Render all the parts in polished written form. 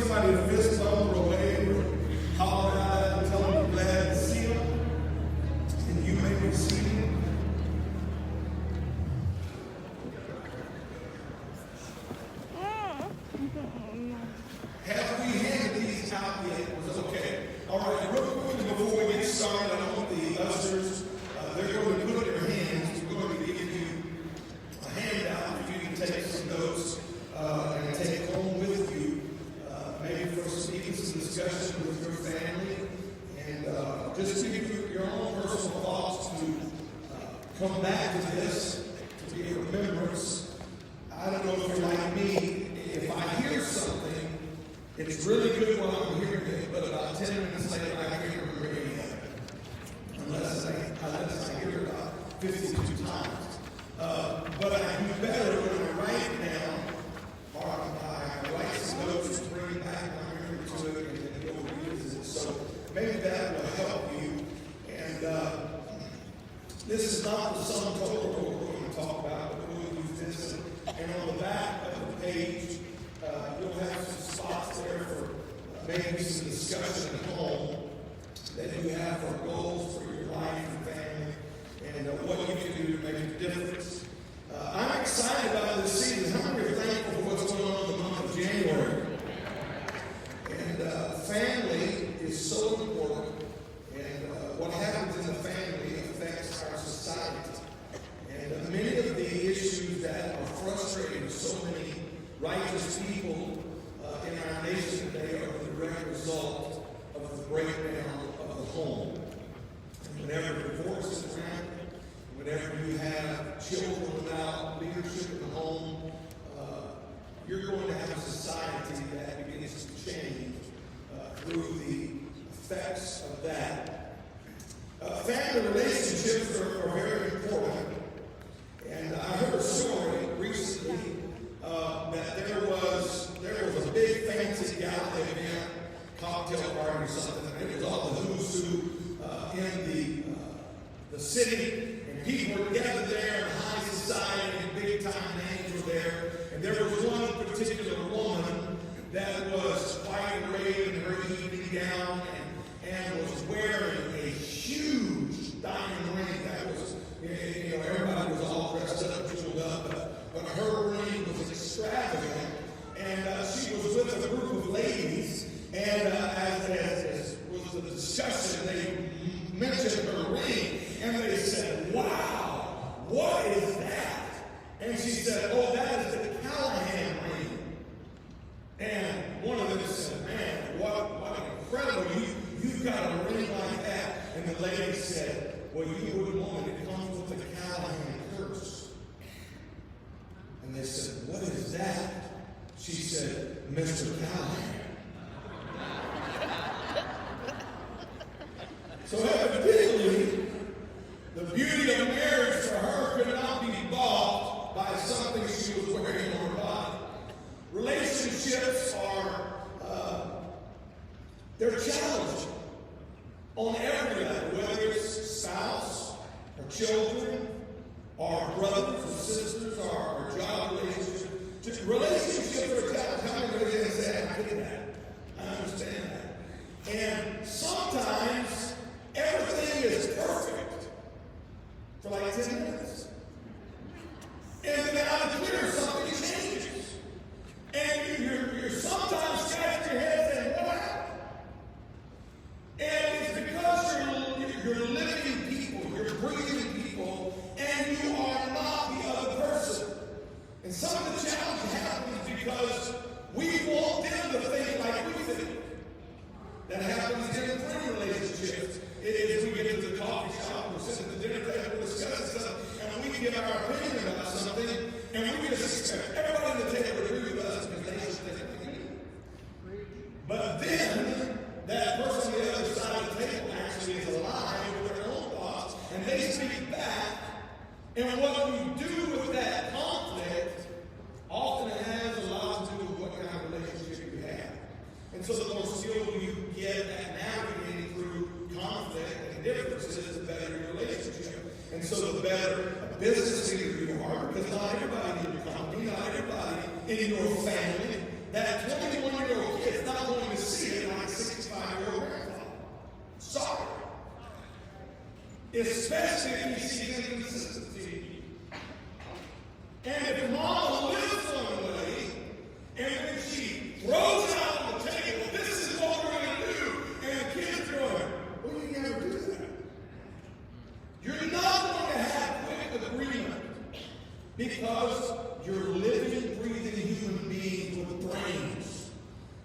somebody to fist bump or wave or holler out and tell them you're glad to see them, and you may be seated. Have we handed these out yet? Was it okay? All right, real quickly before we get started, I want the ushers, they're going to put their hands, we're going to give you a handout for you to take some notes and take home with you, maybe for speaking some discussion with your family, and just give you your own personal thoughts to come back to this, to be a remembrance. I don't know if you're like me, if I hear something, it's really good while I'm hearing it, but about 10 minutes later, I can't remember any of it. Unless I hear it about 52 times. But I do better when I write it down, or I write some notes and bring it back my memory to it, and then go revisit it. So maybe that will help you. And this is not the sum total of what we're going to talk about, but we'll use this. And on the back of the page, you'll have some spots there for maybe some discussion at home that you have for goals for your life and family and what you can do to make a difference. I'm excited about this season. How many are thankful for what's going on in the month of January? And family is so important, and what happens in the family affects our society. And many of the issues that are frustrating so many righteous people in our nation today are the direct result of the breakdown of the home. And whenever divorce is around, whenever you have children without leadership in the home, you're going to have a society that begins to change through the effects of that. Family relationships are very important. And I heard a story recently that there was a big fancy gala event, cocktail party or something. It was all the who's who in the city, and people were gathered there in high society, and big time names were there. And there was one particular woman that was quite arrayed in her evening gown and was wearing a huge diamond ring. That was, everybody was all dressed up, jeweled up, but her ring was extravagant. And she was with a group of ladies, and as was the discussion, they mentioned her ring, and they said, "Wow, what is that?" And she said, "Oh, that is the Callahan ring." And one of them said, "Man, what incredible, you've got a ring like that." And the lady said, "Well, you wouldn't want it. It comes with the Callahan curse." And they said, "What is that?" She said, "Mr. Callahan." So evidently, the beauty of marriage for her could not be bought by something she was wearing on her body. Relationships they're challenging on every level, whether it's spouse or children or brothers or sisters or job relationships. Relationships are challenging. How many of you say, "I get that. I understand that." And sometimes everything is perfect for like 10 minutes. And then out of clear, something changes. And you're sometimes scratching your head saying, "What happened?" And it's because you're living people, you're breathing people, and you are not the other person. And some of the challenge happens because we want them to think like we think. That happens in friend relationships. It is we get to the coffee shop, we're sitting at the dinner table, we're discussing something, and we give our opinion about something, and we just expect everybody at the table to agree with us because they should think like we. But then, that person on the other side of the table actually is alive with their own thoughts, and they speak back, and what you do with that conflict often has a lot to do with what kind of relationship you have. And so the more skilled you get at navigating through conflict and differences, the better your relationship. And so the better a business leader you are, because not everybody in your company, not everybody in your family, that 21-year-old kid's not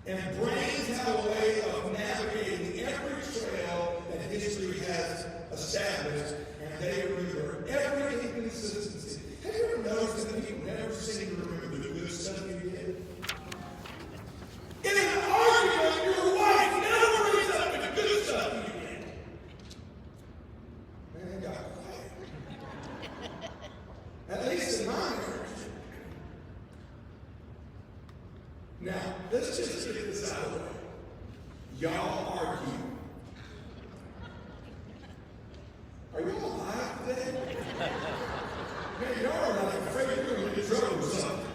And brains have a way of navigating every trail that history has established, and they remember every inconsistency. Have you ever noticed that people never seem to remember the good stuff you did? In an argument, your wife never brings up the good stuff you did. Man, it got quiet. At least in my marriage. Now, let's just get this out of the way. Y'all argue. Are you alive today? Man, y'all are like afraid you're going to get in trouble with something.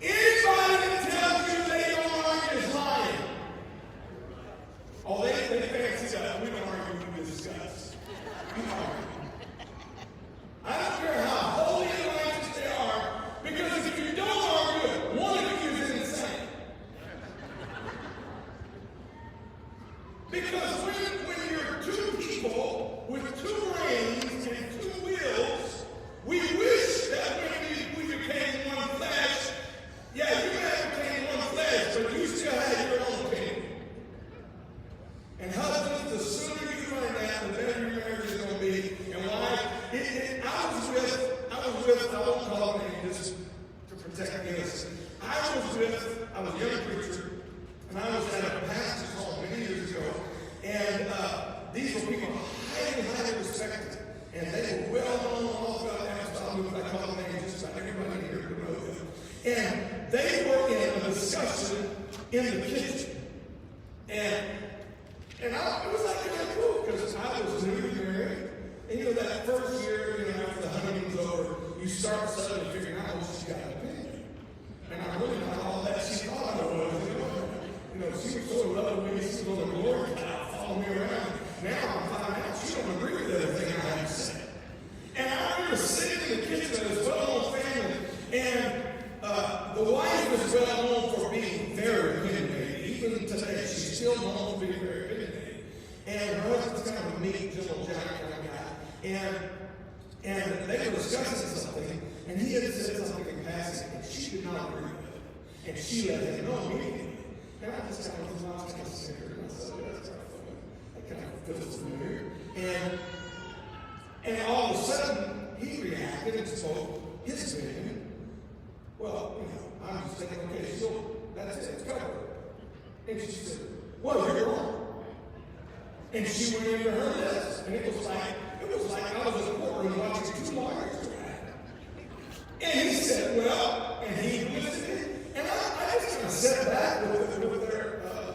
Anybody that tells you they don't argue is lying. Oh, they fancy that. We don't argue, we discuss. We argue. I don't care how holy and righteous they are, because if you don't argue, one of you is insane. Because when you're two people with two brains and two wills, we wish that when we became one flesh, yeah, you may have became one flesh, but you still had your own opinion. And husbands, the sooner you learn that, the better your marriage is going to be. And why? I was with, I won't call her name just to protect the innocent. I was a young preacher, and I was at a pastor's home many years ago, and these were people highly respected, and they were well known all throughout the apostolic movement. I call them names just about everybody here who knows them. And they were in a discussion in the kitchen, and it was like kind of cool, because I was newly married. And you know, that first year, after the honeymoon's over, you start suddenly figuring out what she's got an opinion. And I really not all that she thought I was. She was so in love with me, she was on the glory cloud, following me around. Now I'm finding out she don't agree with everything I have to say. And I remember sitting in the kitchen of this well-known family, and the wife was well known for being very opinionated. Even today, she's still known for being very opinionated. And her husband's kind of a meek, gentle, giant kind of guy. And they were discussing something, and he had said something in passing, and she did not agree with it. And she let him know immediately. And I just kind of snickered, and I said, that's kind of funny. That kind of feels familiar. And all of a sudden, he reacted and spoke his opinion. Well, I'm just thinking, okay, so that's it, it's covered. And she said, well, you're wrong. And she went into her list, and it was like I was in a courtroom watching two lawyers interact. And he said, well, and he listened, and I just kind of sat back with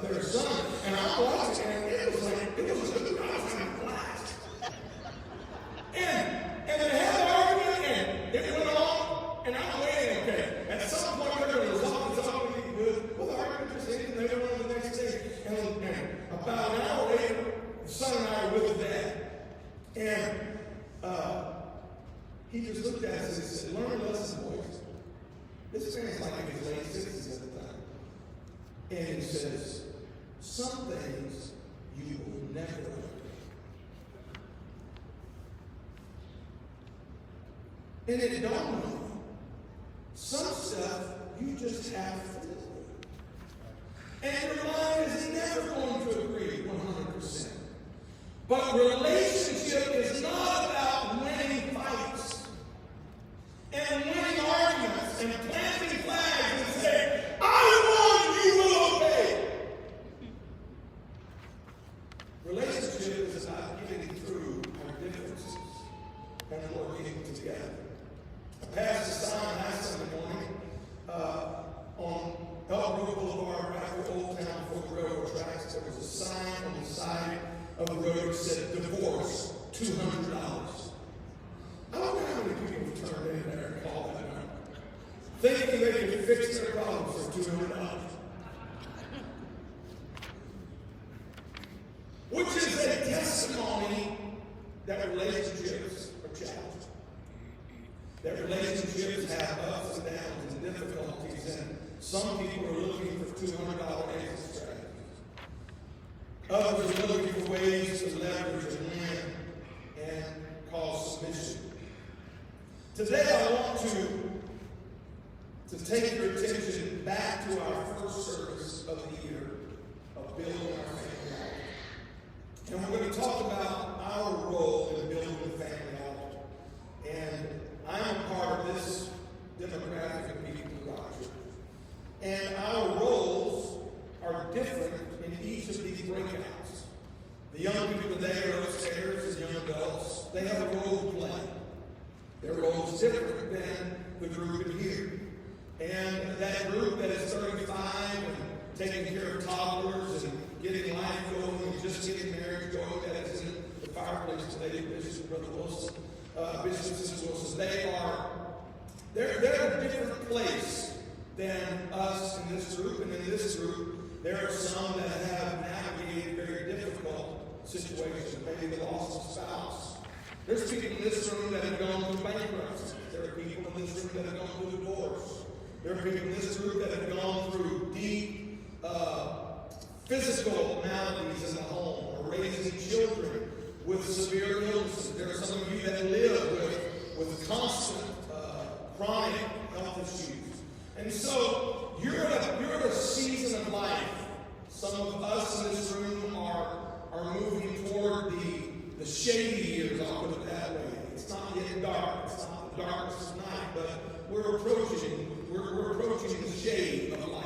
their son, and I watched it, and it was a I was kind of blast. And they had an argument, and it went on, and I'm waiting, okay, at some point they're going to resolve this argument good. Well, the argument just ended, and they went on the next day, and about an hour later, the son and I were with the dad. And he just looked at us and said, learn a lesson, boys. This man's like in his late 60s at the time. And he says, some things you will never learn. And it dawned on me, some stuff you just have to live with. And your mind is never going to agree 100%. But relationship is not about winning fights and winning arguments and planting flags and saying, I won, you will obey. Relationship is about getting through our differences and working together. I passed a sign last Sunday morning on Elk Grove Boulevard, right for Old Town, before the railroad tracks. There was a sign on the side of the road that said, divorce, $200. I don't know how many people have turned in there and called that number, thinking they could fix their problems for $200. Which is a testimony that relationships are challenged. That relationships have ups and downs and difficulties, and some people are looking for $200 exit strategies. Others are looking for ways to leverage and win and cause submission. Today I want to take your attention back to our first service of the different in each of these breakouts. The young people today are upstairs as young adults. They have a role to play. Their role is different than the group in here. And that group that is 35 and taking care of toddlers and getting life going and just getting marriage going, that is in the fireplace today, Bishop Brother Wilson, Bishop Sister Wilson, they're a different place than us in this group. And in this group, there are some that have navigated very difficult situations, maybe the loss of a spouse. There's people in this room that have gone through bankruptcy. There are people in this room that have gone through divorce. There are people in this group that have gone through deep physical maladies in the home, or raising children with severe illnesses. There are some of you that live with constant chronic health issues. And so you're at a season of life. Some of us in this room are moving toward the shady years, I'll put it that way. It's not yet dark. It's not the darkness of night, but we're approaching the shade of life.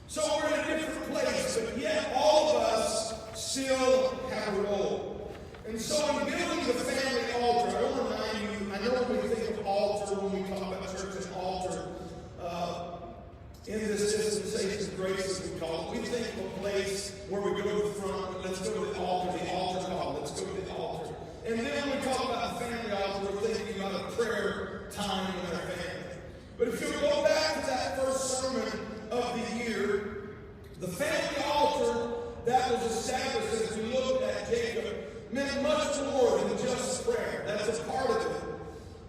So we're in a different place, but yet all of us still have a role. And so in building the family altar, I want to remind you, I know when we think of altar, when we talk about church and altar, in this dispensation of grace, as we call it, we think of a place where we go to the front, let's go to the altar call, let's go to the altar. And then when we talk about the family altar, we're thinking about a prayer time with our family. But if you go back to that first sermon of the year, the family altar that was established as we looked at Jacob meant much more than just prayer. That's a part of it.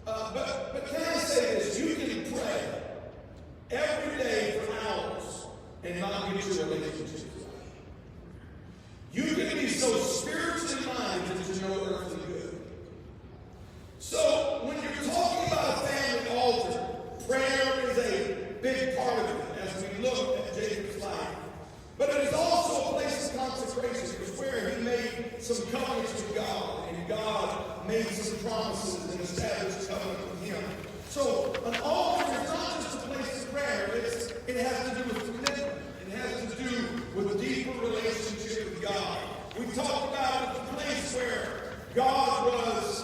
But can I say this? You can pray every day for hours and not get your relationship right. You can be so spiritually minded that you know earthly good. So when you're talking about a family altar, prayer is a big part of it as we look at Jacob's life. But it is also a place of consecration. It was where he made some covenants with God, and God made some promises and established covenant with him. So an altar is not just a place of prayer. It has to do with commitment. It has to do with a deeper relationship with God. We talked about the place where God was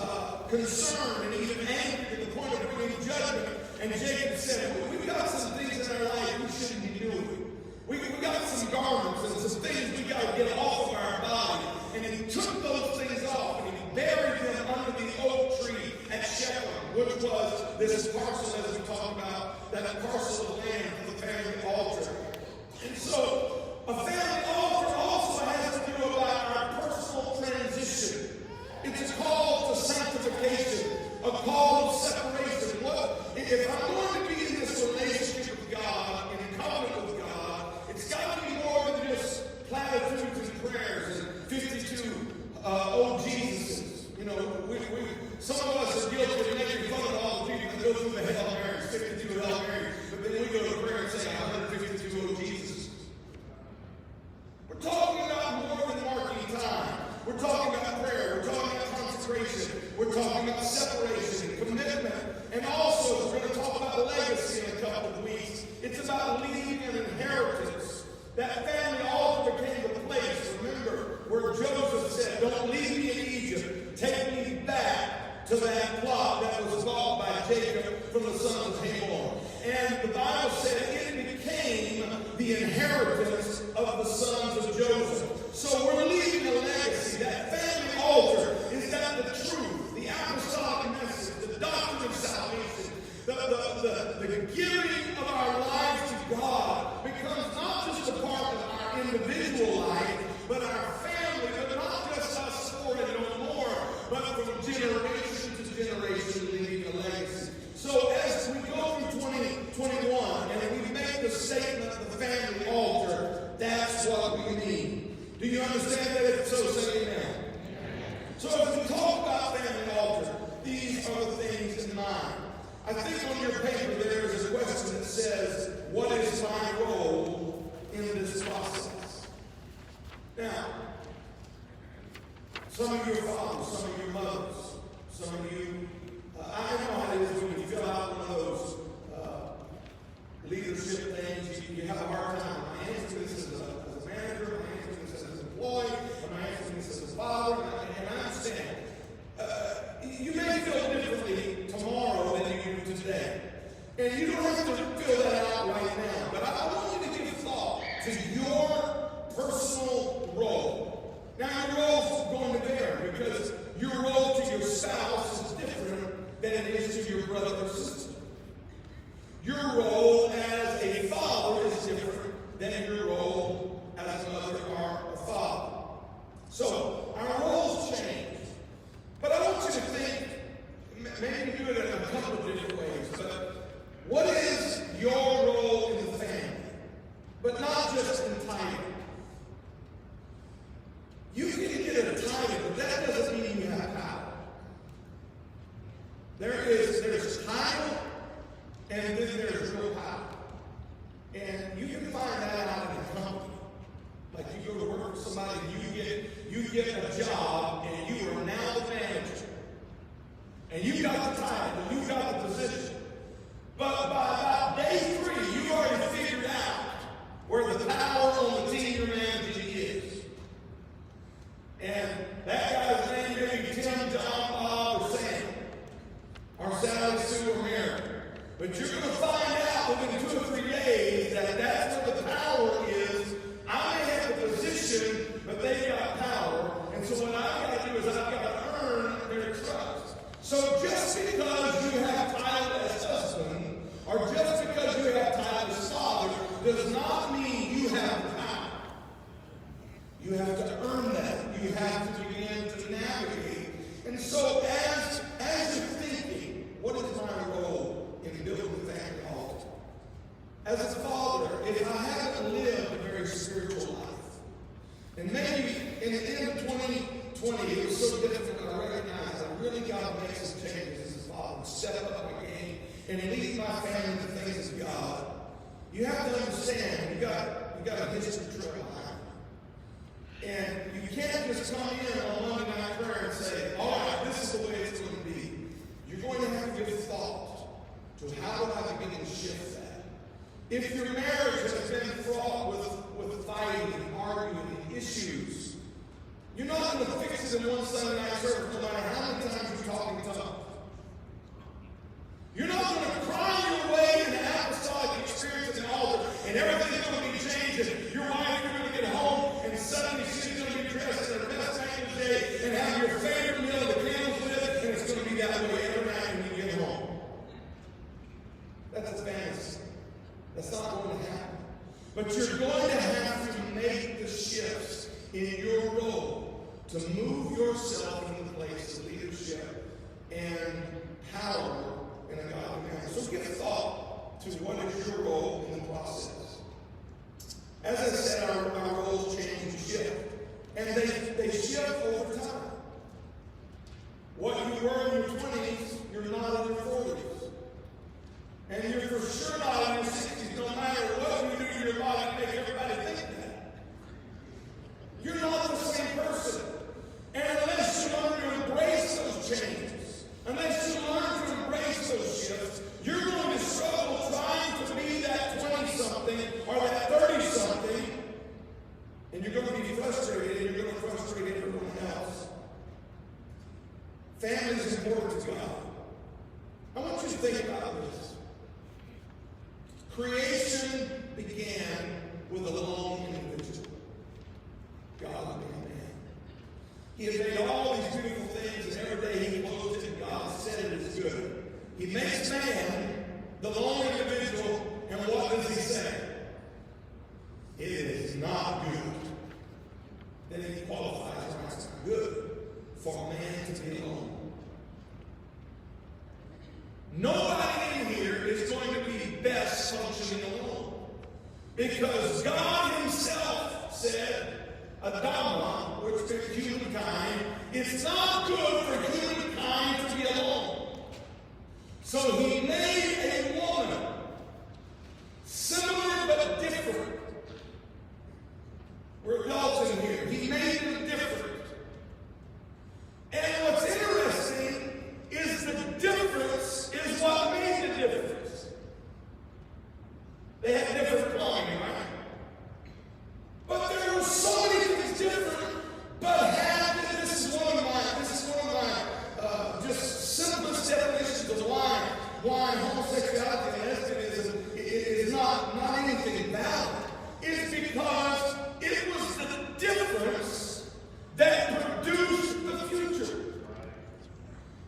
concerned and even angry to the point of bringing judgment. And Jacob said, we've got some things in our life we shouldn't be doing. We got some garments and some things we got to get off of our body. And he took those things off and he buried them under the oak tree at Shechem, which was this parcel, as we talked about, that parcel of land for the family altar. And so a family altar also has to do about our personal transition. It's a call to sanctification, a call of separation. If I'm going to be in this relationship with God, in a covenant with God, it's got to be more than just platitudes and prayers and 52 oh Jesuses. You know, some of us are guilty of making fun of all the people that go through the Hail Marys, 52 Hail Marys, but then we go to prayer and say 152 oh Jesuses. We're talking about more than marking time. We're talking about prayer. We're talking about consecration. We're talking about separation, commitment, and also we're going to talk about legacy in a couple of weeks. It's about leaving an inheritance. That family altar became the place, remember, where Joseph said, don't leave me in Egypt. Take me back to that plot that was bought by Jacob from the sons of Hamor. And the Bible said it became the inheritance of the sons of Joseph. So we're leaving a legacy. That family altar is that the truth, the apostolic message, the doctrine of salvation, the giving of our lives to God becomes not just a part of our individual life, but our family, but not just us for it no more, but from generation to generation leaving a legacy. So as we go through 2021 and we make the statement of the family altar, that's what we mean. Do you understand that? If so, say amen. So as we talk about family altar, these are the things in mind. I think on your paper there is a question that says, what is my role in this process? Now, some of you are fathers, some of you are mothers, some of you, I know how it is when you fill out one of those leadership things, you have a hard time. My answer to this as a somebody, you get a job, and you are now the manager. And you got the title, you got the position. But by about day 3, you've already figured out where the power on the team you're managing is. And that guy's name may be Tim, John, Bob, or Sam, or Sally, Sue, or Mary. But you're going to find out within 2 or 3 days that that's where the power is. I may have the position, but they've got power. And so what I've got to do is I've got to earn their trust. So just because you have title as husband, or just because you have title as father, does not mean you have the power. You have to earn that. You have to begin to navigate. And so as you're thinking, what is my role in building the family altar? As a father, if I haven't lived a very spiritual life, and maybe in the end of 2020, it was so difficult, I recognized I really got to make some changes as a father, step up my game, and lead my family to things of God. You have to understand, you got a history trail behind you. And you can't just come in on Monday night prayer and say, all right, this is the way it's going to be. You're going to have to give thought to how do I begin to shift that. If your marriage has been fraught with fighting and arguing and issues, you're not going to fix it in one Sunday night service no matter how many times you're talking tongues. You're not going to cry your way into apostolic experience at the altar and everything's going to be changed and your wife is going to get home and suddenly she's going to be dressed in her best Thanksgiving Day and have your favorite meal, the candles lit, and it's going to be that way every night when you get home. That's a fantasy. That's not going to happen. But you're going to have to make the shifts in your role to move yourself into the place of leadership and power in a godly manner. So give thought to what is your role in the process. As I said, our roles change and shift. And they shift over time. What you were in your 20s, you're not in your 40s. And you're for sure not in your 60s, no matter what you do to your body to make everybody think that. You're not the same person. And unless you learn to embrace those changes, unless you learn to embrace those shifts, you're going to struggle trying to be that 20-something or that 30-something, and you're going to be frustrated, and you're going to frustrate everyone else. Family is important to God. I want you to think about this. Creation began with a lone individual. God made man. He had made all these beautiful things, and every day he closed it, and God said it is good. He makes man, the lone individual, and what does he say? It is not good. Then he qualifies, right? It's not good for man to be alone. Nobody in here is going to be best functioning alone. Because God himself said, Adama, which means humankind, it's not good for humankind to be alone. So he made a woman, similar but different. We're adults in here. He made them different. And what's interesting is the difference is what made the difference. They had different plumbing, right? But there were so many things different, but this is one of my just simplest definitions of why homosexuality and lesbianism is not anything valid. It's because it was the difference that produced the future.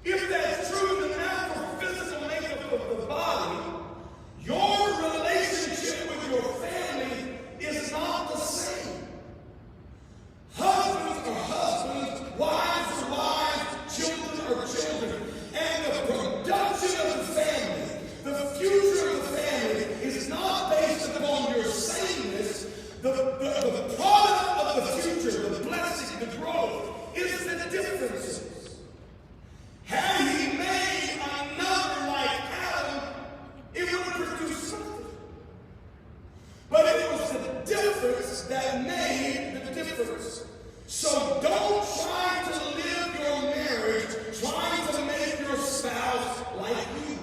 If that's true, the natural physical makeup of the body, your relationship with your family is not the same. Husbands are husbands, wives are wives, children are children. And the production of the family, the future of the family, is not based upon your sameness. The product of the future, the blessing, the growth, is the differences. Had he made another like Adam, it would produce something. But it was the difference that made the difference. difference. So don't try to live your marriage trying to make your spouse like you.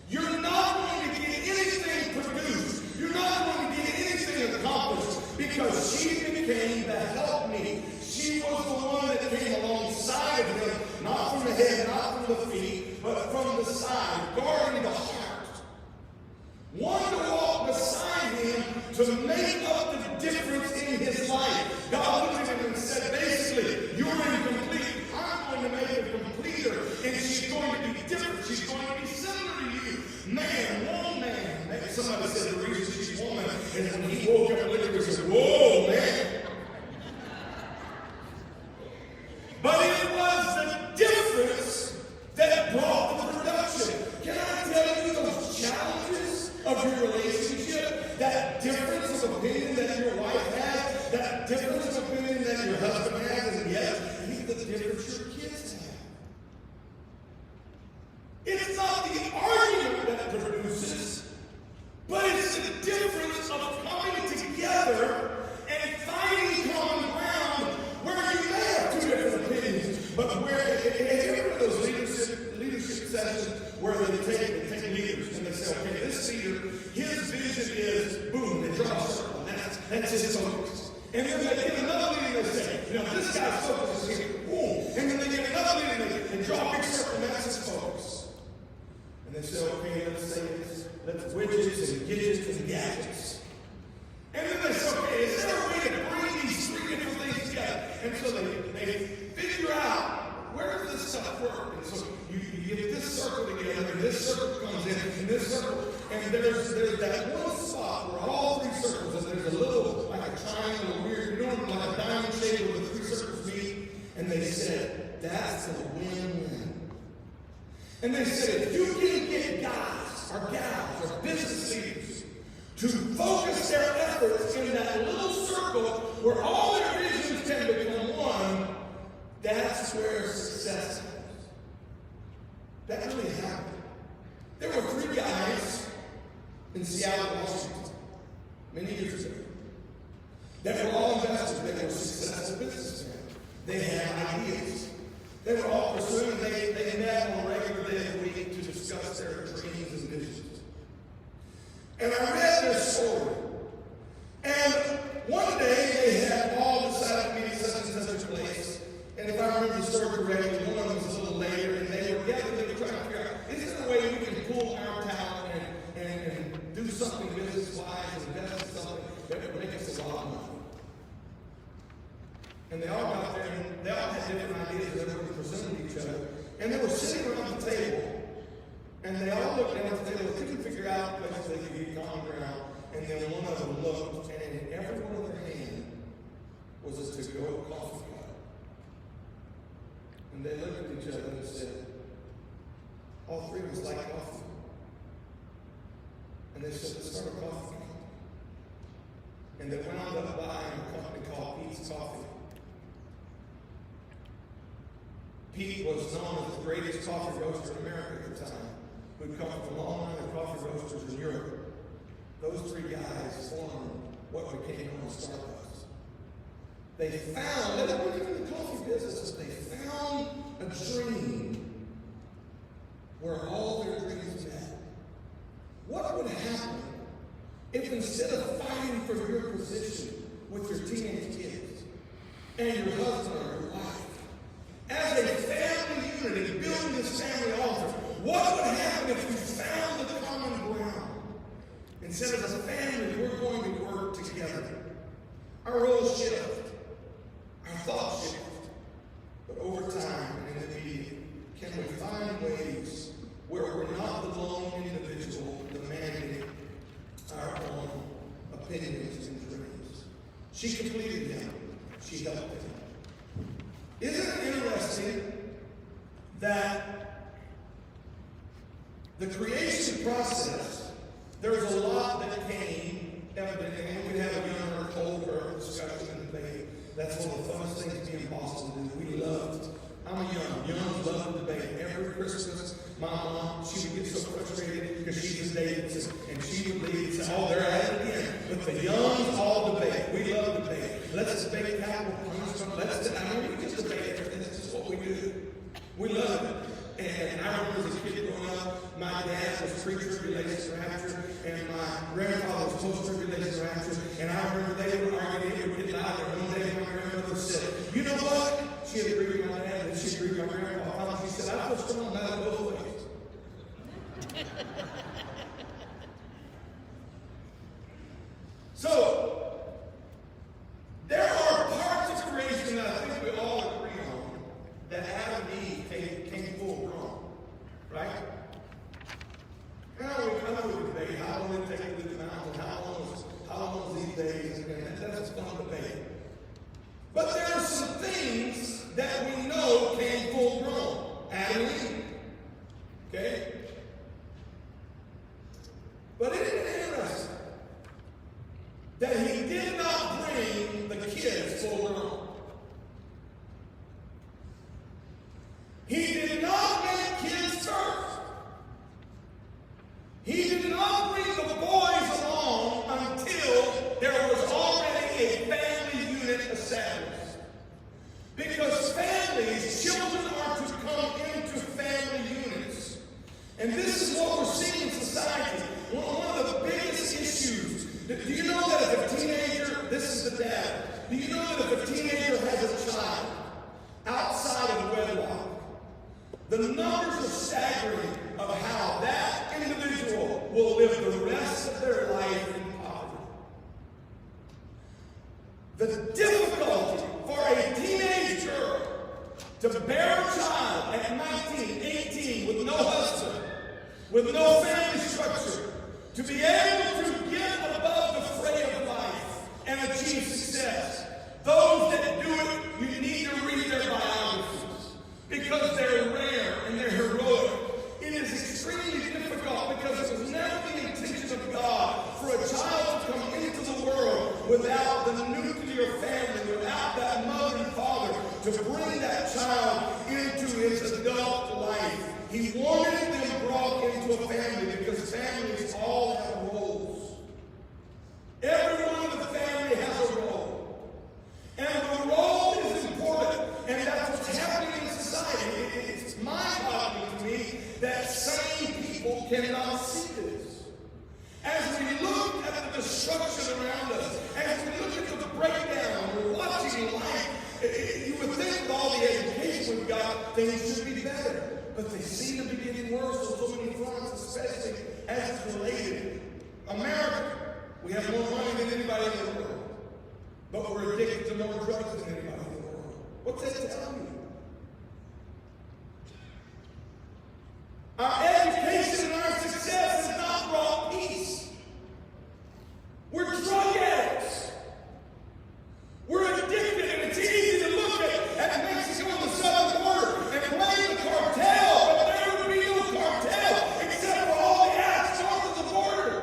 You're not going to get anything produced. You're not going to get anything accomplished because she became the helpmeet. She was the one that came alongside of him, not from the head, not from the feet, but from the side, guarding the heart. One to walk beside him to make up the difference in his life. God looked at him and said, basically, you're incomplete. I'm going to make her completer, and she's going to be different. She's going to be similar to you. Man, woman. Maybe somebody said the reason she's woman is when he woke up and looked at her and said, whoa, man. But it was the difference that brought the production. Can I tell you those challenges of your relationship? That difference of opinion that your wife has, that difference of opinion that your husband has, and yes, even the difference your kids have. It's not the argument that produces, but it's the difference of coming together and finding common ground where you may have two different opinions, but where, have you ever heard of those leadership sessions where they take leaders and they say, okay, this leader, his vision is, boom, they draw a circle, and that's his focus. And then they get another leader and they say, this guy's focus is here, boom. And then they get another leader and they draw a big circle, and that's his focus. And they say, okay, let's say let's widgets and gadgets and gadgets. And then they say, okay, is there a way to bring these three different things together? And so they figure out, where does this stuff work? And so you get this circle together, and this circle comes in, and this circle, and there's that one spot where all three circles, and there's a little, like a triangle, weird, like a diamond shape where the three circles meet, and they said, that's a win-win. And they said, if you can get guys, or gals, or business leaders, to focus their efforts in that little circle where all their visions can become one, that's where success happens. That really happened. There were three guys in Seattle, Washington, many years ago. They were all investors. They were successful businessmen. They had ideas. They were all pursuing. They met on a regular day of the week to discuss their dreams and visions. And I read their story. And one day they had all decided to meet at such and such a place. And if I remember the story correctly, one of them was a little later, and they were together. They were trying to figure out, is there a way we can pull our talent and do something business-wise and invest in something that would make us a lot of money? And they all got there, and they all had different ideas that they were presenting to each other. And they were sitting around the table, and they all looked down at the table, couldn't figure out places they could get common ground. And then one of them looked, and in every one of their hand was a to-go coffee cup. And they looked at each other and said, all three of us like coffee. And they said, let's start a coffee company. And they wound up buying a company called Pete's Coffee. Pete was known as the greatest coffee roaster in America at the time, who'd come from a long line of coffee roasters in Europe. Those three guys formed what became known as Starbucks. They weren't even in the coffee business, they found a dream where all their dreams met. What would happen if instead of fighting for your position with your teenage kids and your husband or your wife, as a family unity, building this family altar, what would happen if you found the common ground? Instead of as a family, we're going to work together. Our roles shift. Our thoughts shift. But over time, and in the media, can we find ways where we're not the lone individual demanding our own opinions and dreams? She completed him. She helped him. Isn't it interesting that the creation process, there's a lot that came, evidently, and we can have a young earth, old earth discussion and debate. That's one of the funnest things being possible to do. We loved, I'm a young love debate. Every Christmas, my mom, she would get so frustrated because she was dating, and she would leave and say, oh, they're at it again. But the youngs all debate. We love debate. my dad was pre-tribulation rapture, and my grandfather was post-tribulation rapture, and I remember they were arguing, they were getting out there. One day my grandmother said, you know what? She agreed with my dad, and she agreed with my grandpa. Finally, she said, I feel strong about it both ways. So, there are parts of creation that I think we all agree on that Adam and Eve came full grown, right? I know we debate how long it take to do the mountain, how long was these days, and that's a fun debate. But there are some things that we know came full grown. Adam and Eve. Okay? But isn't it interesting that he did not bring the kids full grown? He did not make kids first. He did not bring the boys along until there was already a family unit established. Because families, children are to come into family units. And this is what we're seeing in society. One of the biggest issues. Do you know that if a teenager, this is the dad, do you know that if a teenager has a child outside of wedlock, the numbers are staggering of how that individual will live the rest of their life in poverty. The difficulty for a teenage girl to bear a child at 19, 18, with no husband, with no family structure, to be able to get above the fray of life and achieve success. Those that do it, you need to read their biographies because they're rare and they're heroic. It is extremely difficult because it was never the intention of God for a child to come into the world without the nuclear family, without that mother and father to bring that child into his adult life. He wanted them brought into a family because families all have roles. Everyone in the family has a role. And the role is important. And that's what's happening in society. It's mind-boggling to me that sane people cannot see this. As we look at the destruction around us, as we look at the breakdown, we're watching life, you would think with all the education we've got, things should be better. But they seem to be getting worse on so many fronts, especially as it's related. America, we have more money than anybody in the world. But we're addicted to more drugs than anybody in the world. What's that telling you? Our education and our success has not brought peace. We're drug addicts. We're addicted, and it's easy to look at Mexico and the southern border and blame the cartel, but there would be no cartel except for all the acts north of the border.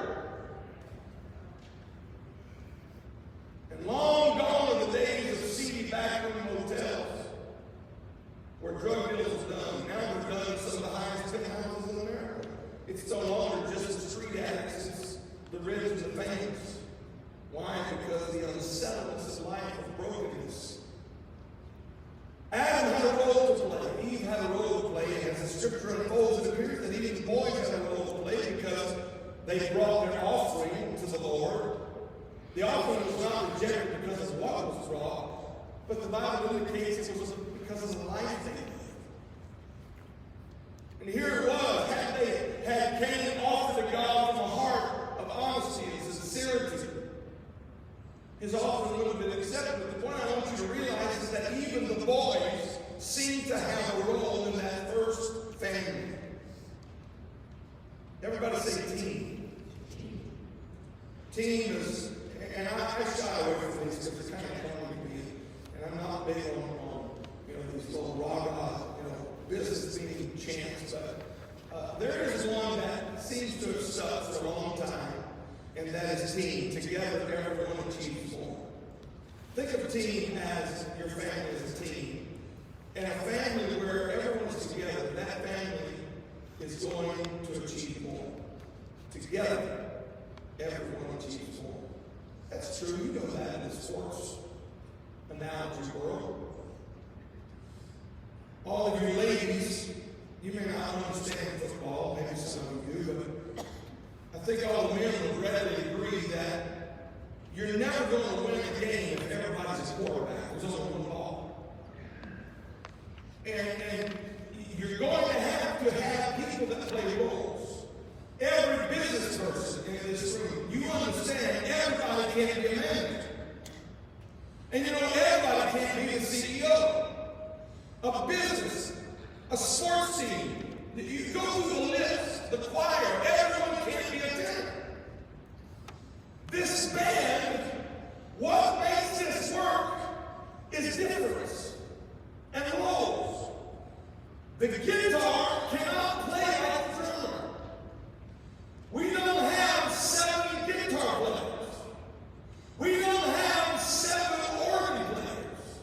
And long gone are the days of seedy backroom motels where drug deals are done. Now we're done in some of the highest penthouses in America. It's no longer just the street addicts, it's the rich and the famous. Why? Because the unsettledness of life, of brokenness. Adam had a role to play. Eve had a role to play. And as the scripture unfolds, it appears that even the boys had a role to play because they brought their offering to the Lord. The offering was not rejected because of what was brought, but the Bible indicates it was because of the life they lived. And here it was. Had Cain offered to God from a heart of honesty and sincerity, his offering would have been accepted. But the point I want you to realize is that even the boys seem to have a role in that first family. Everybody say team. Team is, and I shy away from these because it's kind of fun to me. And I'm not big on these little raga, business being chants. But there is one that seems to have stuck for a long time. And that is team. Together, everyone achieves more. Think of team as your family as a team. And a family where everyone's together, that family is going to achieve more. Together, everyone achieves more. That's true. You know that in the sports analogy world. All of you ladies You may not understand football, maybe some of you do, but I think all the men would readily agree that you're never going to win a game if everybody's a quarterback. There's only one ball. And you're going to have people that play roles. Every business person in this room, you understand everybody can't be a manager. And you know, everybody can't be the CEO of a business, a sports team. You go through the list, the choir, everyone can't be a tenor. This band, what makes this work is difference and roles. The guitar cannot play like the drummer. We don't have 7 guitar players. We don't have 7 organ players.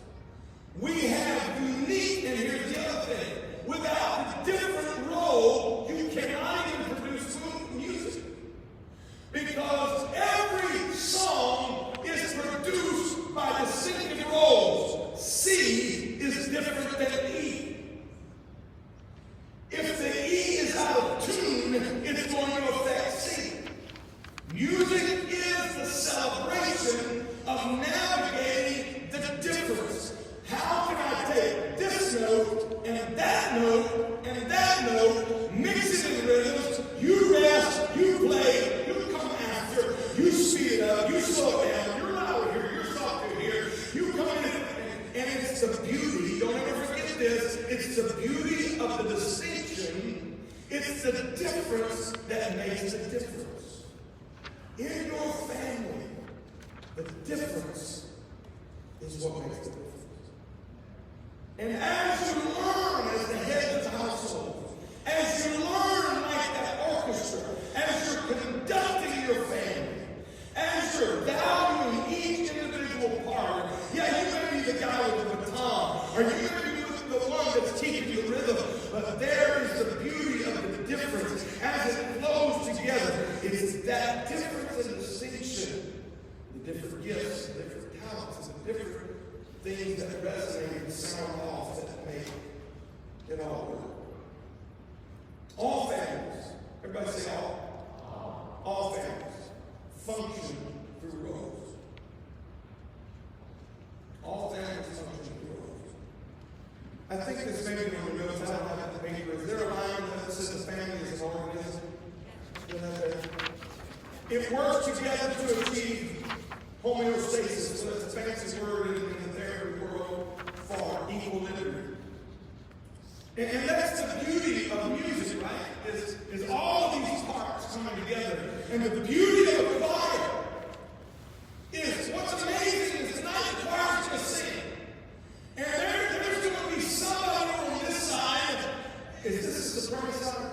We have unique, and here's the other thing, without the different role, you cannot even produce music. Because every song is produced by distinctive roles. C is different than E. If the E is out of tune, it's going to affect C. Music is the celebration of navigating the difference. How can I take this note and that note and that note, mix it in rhythms, you rest, you play, you come after, you speed it up, you slow it down, you're louder here, you're softer here, you come in, and it's the beauty, don't ever forget this, it's the beauty of the distinction, it's the difference that makes the difference. In your family, the difference is what makes the difference. And as you learn as the head of the household, as you learn like that orchestra, as you're conducting your family, as you're valuing each individual part, yeah, you may be the guy with the baton, or you may be the one that's keeping the rhythm, but there is the beauty of the difference as it flows together. It's that difference and distinction, the different gifts, the different talents, the different things that resonate and sound off that make it all work. All families, everybody say all families function through roles. All families function through roles. I think this may be on the notes. I don't have the paper. Is there a line that says the family is an organism? It works together to achieve homeostasis, so that's a fancy word in the therapy world for equilibrium. And that's the beauty of music, right? Is all these parts coming together. And the beauty of a choir is what's amazing is tonight the choir's going to sing. And there's going to be somebody on this side. Is this the soprano side?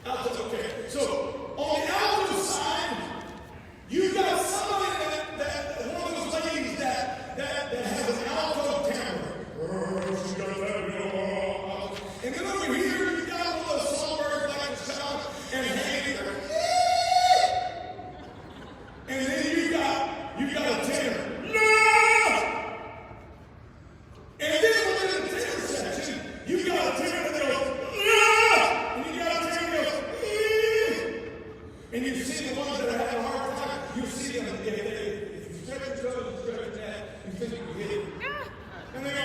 Alto, okay. So on the alto side, you've got somebody that one of those ladies that has an alto timbre. She got that, and then over here, you got one of those songbirds like the sound and hanging there. And then you got a tenor. No! And then within the tenor section, you got a tenor that goes, no! And you got a tenor that goes, and you see the ones that are having a hard time, you see them, if you stretch your toes, you stretch your neck, you think you can hit it. And they go,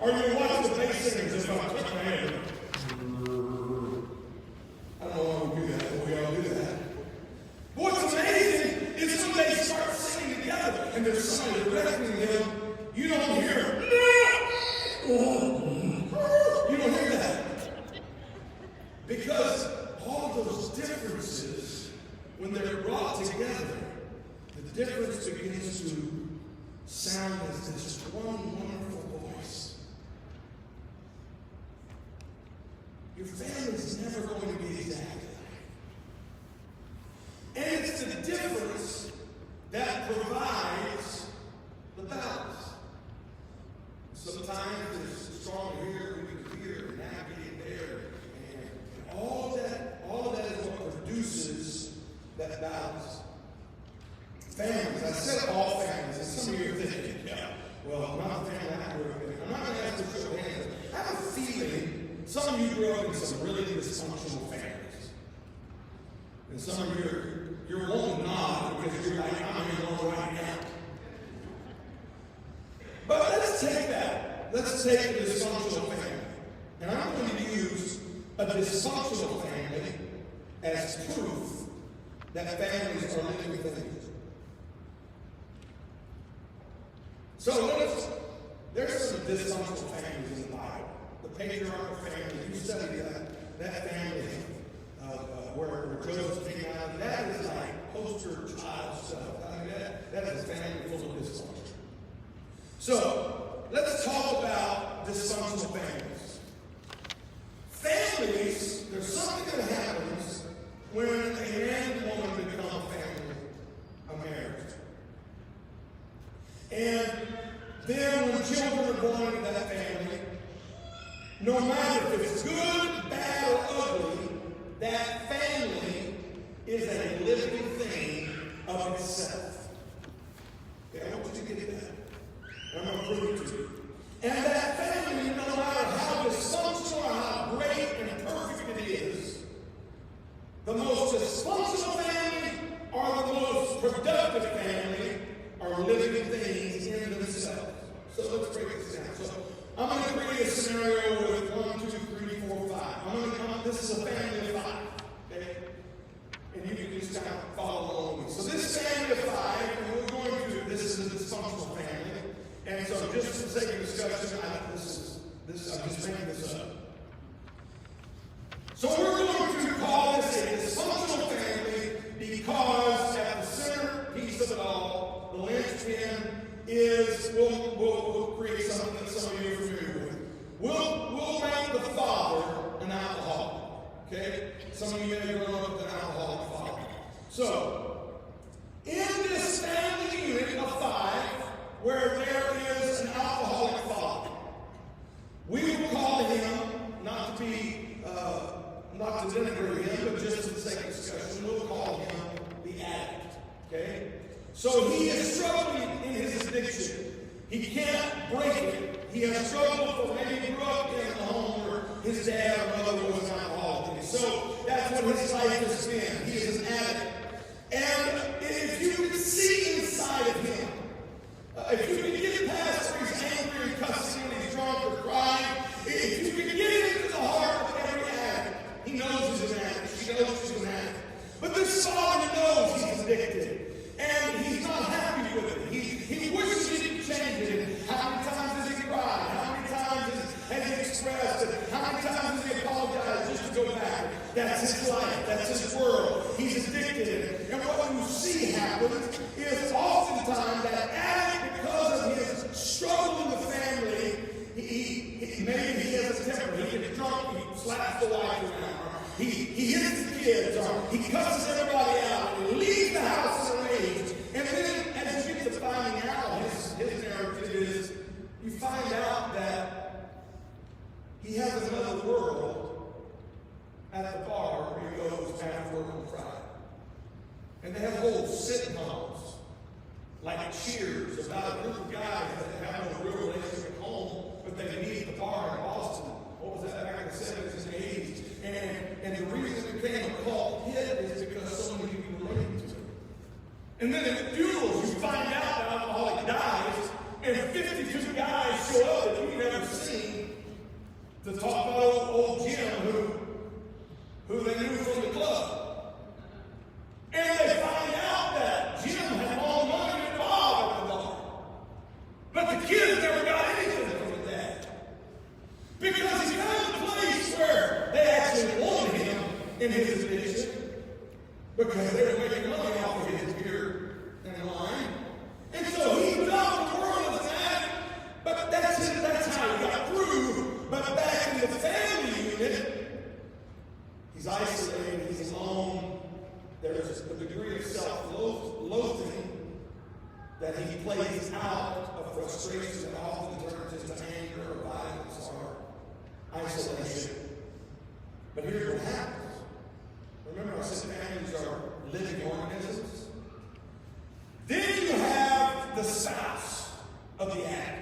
or you watch the bass singers if I'm touching my head. I don't know why we do that, but we all do that. But what's amazing is when they start singing together and there's somebody directing them, you don't hear, you don't hear that. Because all those differences, when they're brought together, the difference begins to sound as this one wonderful voice. Your family's never going to be exactly alike. And it's the difference that provides the balance. Sometimes there's stronger here, weaker here, and navigating there. And all of that is what produces that balance. Families, I said all families, and some of you are thinking, yeah, Well, not the family I grew up in. I'm not going to ask for show of hands. I have a feeling some of you grew up in some really dysfunctional families. And some of you, you're won't nod because you're like, I'm in one right now. But let's take that. Let's take a dysfunctional family. And I'm going to use a dysfunctional family as proof that families are living things. So there's some dysfunctional families in the Bible. The patriarchal family, you study that family where Joseph came out, and that is like poster child stuff. I mean, that is a family full of dysfunction. So let's talk about dysfunctional families. Families, there's something that happens when a man and woman become a family, a marriage. And then when children are born into that family, no matter if it's good, bad, or ugly, that family is a living thing of itself. Okay, I want you to get that. I'm going to prove it to you. And that family, no matter how dysfunctional or how great and perfect it is, the most dysfunctional family or the most productive family are living things in themselves. So let's break this down. So I'm going to create a scenario with 1, 2, 3, 4, 5. This is a family of 5. Okay? And you can just kind of follow along with me. So this family of 5, and we're going to, this is a dysfunctional family. And so just for the sake of discussion, I'm just making this up. So we're going to call this a dysfunctional family because at the centerpiece of it all, the linchpin is, we'll create something that some of you are familiar with. We'll make the father an alcoholic. Okay? Some of you may have grown up with an alcoholic father. So, in this family unit of 5, where there is an alcoholic father, we will call him, not to denigrate him, but just for the sake of discussion, we'll call him the addict. Okay? So he is struggling in his addiction. He can't break it. He has struggled for maybe he grew up in a home where his dad or mother was an alcoholic. And so that's what his life has been. He is an addict. And if you could see inside of him, if you could get past where he's angry and cussing and he's drunk or crying, if you could get into the heart of every addict, he knows he's an addict. She knows he's an addict. But this father knows he's addicted. And he's not happy with it. He wishes he could change it. How many times has he cried? How many times has he expressed it? How many times has he apologized just to go back? That's his life. That's his world. He's addicted. And what you see happen is oftentimes that addict, because of his struggle in the family, maybe he has a temper. He gets drunk, he slaps the wife around. He hits the kids, or he cusses everybody out, and he leaves the house in a rage. And then, as you get to finding out, his narrative is, you find out that he has another world at the bar where he goes after work on Friday. And they have whole sitcoms, like Cheers, about a group of guys that have no real relationship at home, but they meet at the bar in Boston. What was that, back in the 70s and 80s? And the reason it became a cult hit is because so many people related to it. And then at funerals, you find out that alcoholic dies, and 52 guys show up that you've never seen to talk about old Jim, who they knew from the club. And they find out that Jim had all the money and Bob at the bar. But the kids never got anything from his dad. Because he found a place where they actually wanted him in his addiction. Because they were making money off of his beer and wine. And so he was out in the world as an addict. But that's how he got through. But back in the family unit, he's isolated, he's alone. There's a degree of self-loathing that he plays out of frustration that often turns into anger or violence or isolation. But here's what happens. Remember I said families are living organisms? Then you have the spouse of the addict.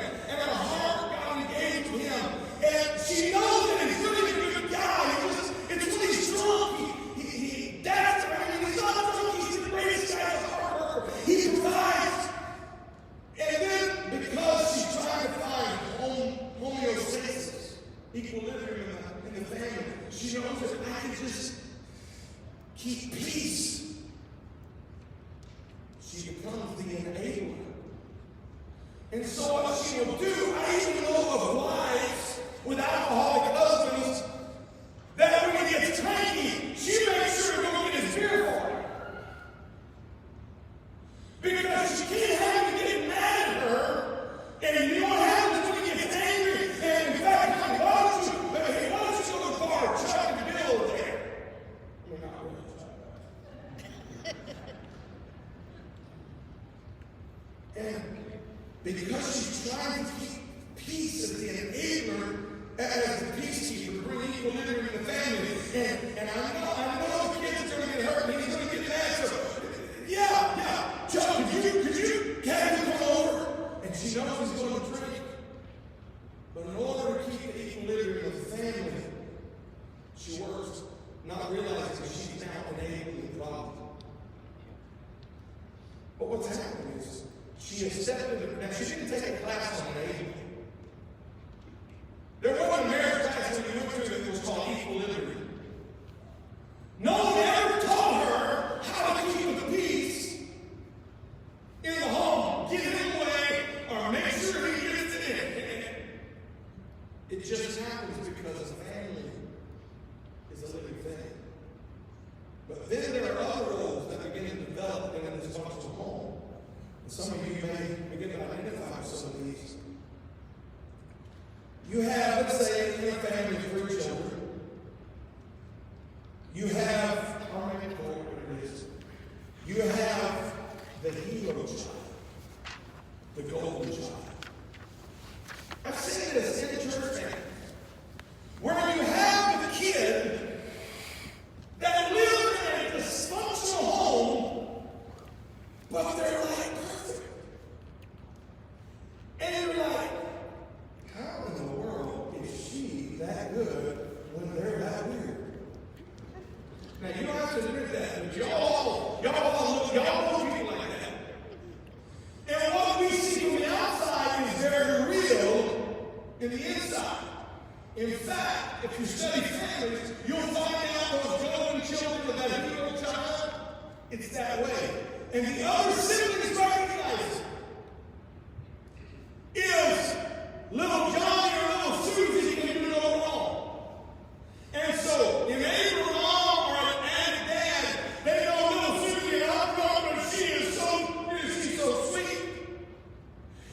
and her heart got engaged with him. And she knows that he's really a good guy. It's when he's drunk. He's not drunk. He's the greatest guy in the harbor. He provides. And then, because she's trying to find homeostasis, equilibrium in the family, she knows that I can just keep peace. She becomes the enabler. And so what she will do, I even know of wives with alcoholic husbands that when he gets cranky, she makes sure to go get his beer for him. Because she can't have him get mad at her, and you know what happens when he gets angry? And in fact, why don't you go to the bar, Chuck and Bill are there? I mean, not really. And because she's trying to keep peace as the enabler, as the peacekeeper, bring equilibrium in the family. And I know the kids are going to get hurt and he's going to get mad. So, yeah. Chuck, could you have him come over? And she knows he's going to drink. But in order to keep the equilibrium of the family, she works, not realizing that she's now enabling the problem. But what's happening is, she has stepped into, now she didn't take a class on enabling. There wasn't a marriage class when you went to that was called equilibrium. No one ever taught her how to keep the peace in the home. Get him away or make sure he gets it in. It just happens because a family is a living thing. But then there are other roles that begin to develop in a dysfunctional home. And some of you may begin to identify with some of these. You have, let's say, in a family of 3 children. You have, how many it is? You have the hero child, the golden child. I've seen this in church families, where you have the kid that lives in a dysfunctional home, but they're like perfect. And you're like, how in the world is she that good when they're that weird? Now, you don't have to admit that, but y'all know people like that. And what we see from the outside is very real in the inside. In fact, if you study families, you'll find out those golden children of that hero child, it's that way. And the other siblings recognize it. If little Johnny or little Susie can do no wrong. And so, if either mom or and dad, they know little Susie and I'm wrong, but she's so sweet.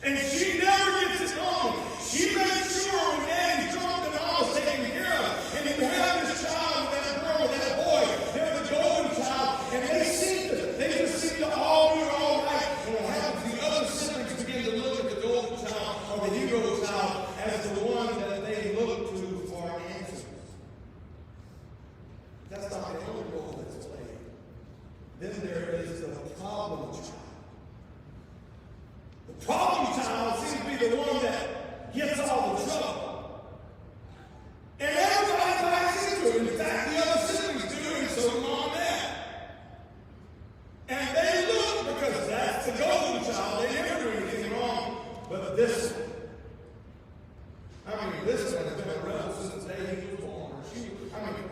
And she never gets it wrong. She makes sure when daddy's drunk that mom's taken care of. And you have this child, that girl, that boy, they're the golden child, and they just seem to all do it all right. And what happens, the other siblings begin to look at the golden child or the hero child as the one that they look to for answers. That's not the only role that's played. Then there is the problem child. The problem child seems to be the one that gets all the trouble. And everybody buys into it. In fact, the other siblings do, and so do mom and dad. And they look, because that's the golden child. They never do anything wrong. But this one, this one has been a rebel since the day he was born.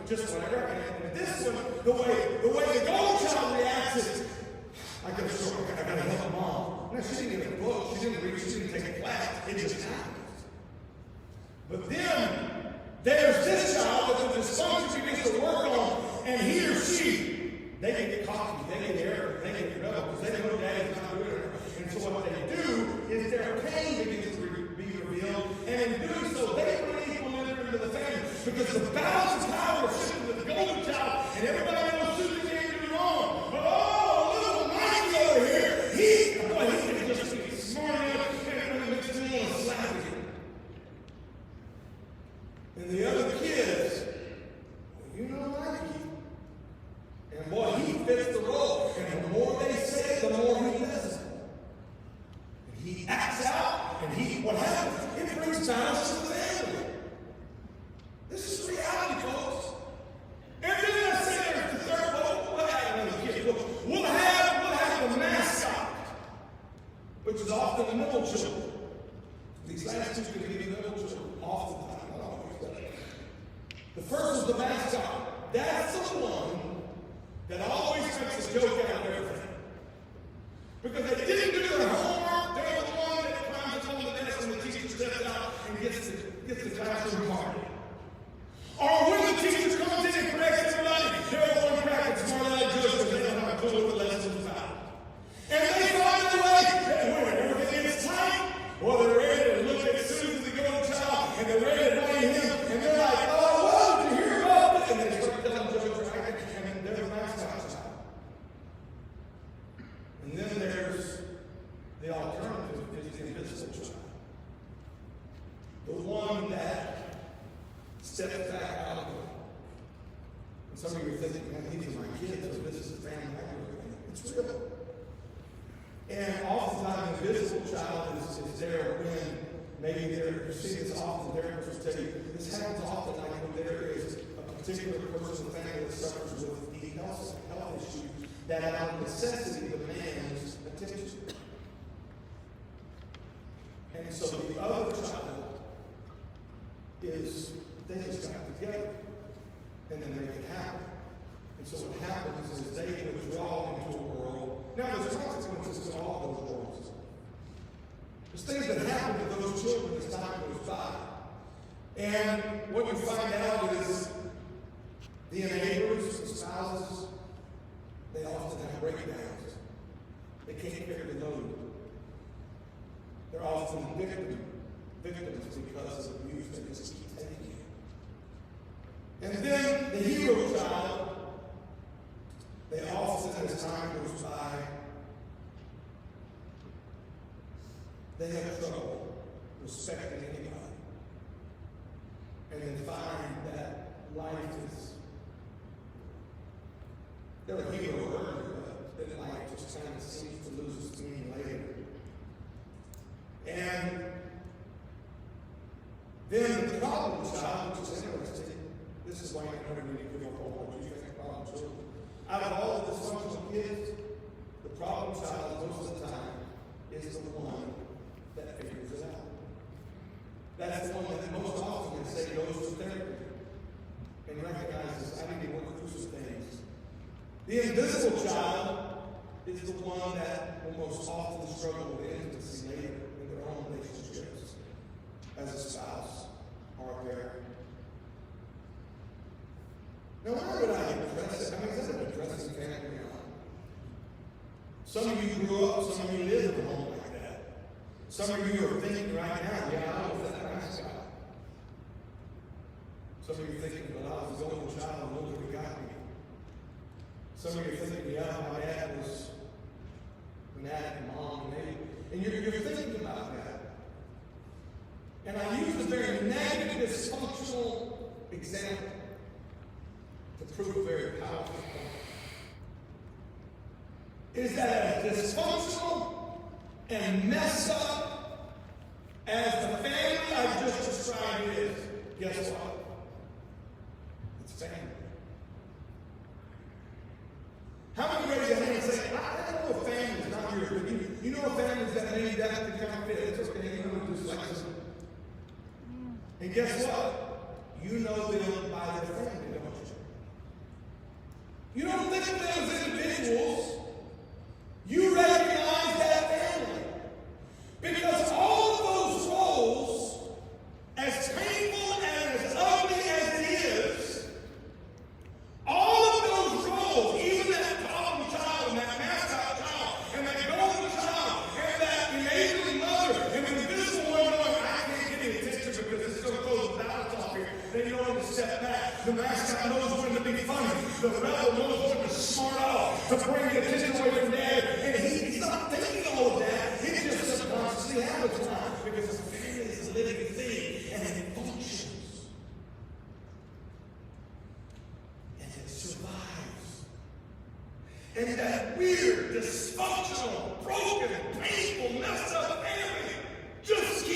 Just whatever. And this one, the way the golden child reacts is, I gotta help mom. No, she didn't get a book. She didn't read. She didn't take a class. It just happens. But then there's this child that the dysfunction begins to work on, and he or she, they can get cocky, they get arrogant, they get rebel because they know daddy's not doing it. And so what they do is their pain begins to be revealed, and in doing so, they bring equilibrium to the family because the balance of power is shifted to the golden child, and everybody knows Susie can't do wrong. But little Mikey over here, he can just be smart enough and makes me want to slap him. And the other kids, well, you know Mikey. And boy, he fits the role. And the more they say, the more he does it. And he acts out, and And what happens? It brings balance to the family. This is reality, folks. And then I say there's the third one. We'll have another kid. We'll have the mascot, which is often the middle children. These last two could be the middle children, oftentimes, not always. The first is the mascot. That's the one that always makes a joke out of everything. Because they didn't do their homework, they're the one that climbs up on the desk when the teacher steps out and gets the classroom party. Or when the teacher comes in and corrects everybody, they're the one cracking smart aleck jokes because they don't have a clue what the lesson's about. And they find a way that when everything gets tight, or they're ready to look at Susan, the golden child, and they're ready to blame him, and they're like, oh, well, did you hear about this? And they start telling jokes, right? And there's a mascot child. And then there's the alternative, is the invisible child. The one that steps back out of it. And some of you are thinking, man, these are my kids, or this is the family I grew up in. It's real. And oftentimes the invisible child is there when maybe you see this often, therapists will tell you, this happens often like when there is a particular person in the family that suffers with deep health issues that out of necessity demands attention. And so the other child is, they just got together and then make it happen. And so what happens is they withdraw into a world. Now there's consequences to all those worlds. There's things that happen to those children as time goes by. And what you find out is the enablers, the spouses, they often have breakdowns. They can't carry the load. They're often victims because of abuse they just keep taking. And then the hero child, they often, as time goes by, they have trouble respecting anybody. And then find that life is, they're a hero earlier, but then life just kind of seems to lose its meaning later. And then the problem child, which is interesting, this is why I never really give up on what you think problem children. Out of all the dysfunctional kids, the problem child most of the time is the one that figures it out. That's the one that most often they say goes to therapy and recognizes, I need to work through some things. The invisible child is the one that will most often struggle with intimacy later in their own relationships as a spouse or a parent. Now, why would I address it? I mean, is that an addressing family? Some of you grew up, some of you live in a home like that. Some of you are thinking right now, yeah, I was that mascot. Some of you are thinking, well, I was a golden child and nobody got me. Some of you are thinking, yeah, my dad was an addict, and mom, and you're thinking about that. And I use a very negative, dysfunctional example to prove a very powerful point. Is that as dysfunctional and messed up as the family I just described is, guess what? It's family. How many raise your hand and say, I know a family is not yours, but you know a family that maybe that's the kind of fit, it's okay, you know, just like this. And guess what? You know them by their family, don't you? You don't think of them as individuals. You recognize that family. Because all of those roles, as painful and as ugly as it is, all of those roles, even that problem child and that mascot child and that golden child and that enabling mother and the invisible one going, I can't get any attention because it's going to throw the balance off here. They know when to step back. The mascot knows when to be funny. The rebel knows when to smart off, to bring the attention away from dad. And he's not thinking all of that. It just subconsciously happens now because the family is a living thing and it functions. And it survives. And that weird, dysfunctional, broken, painful, messed up family just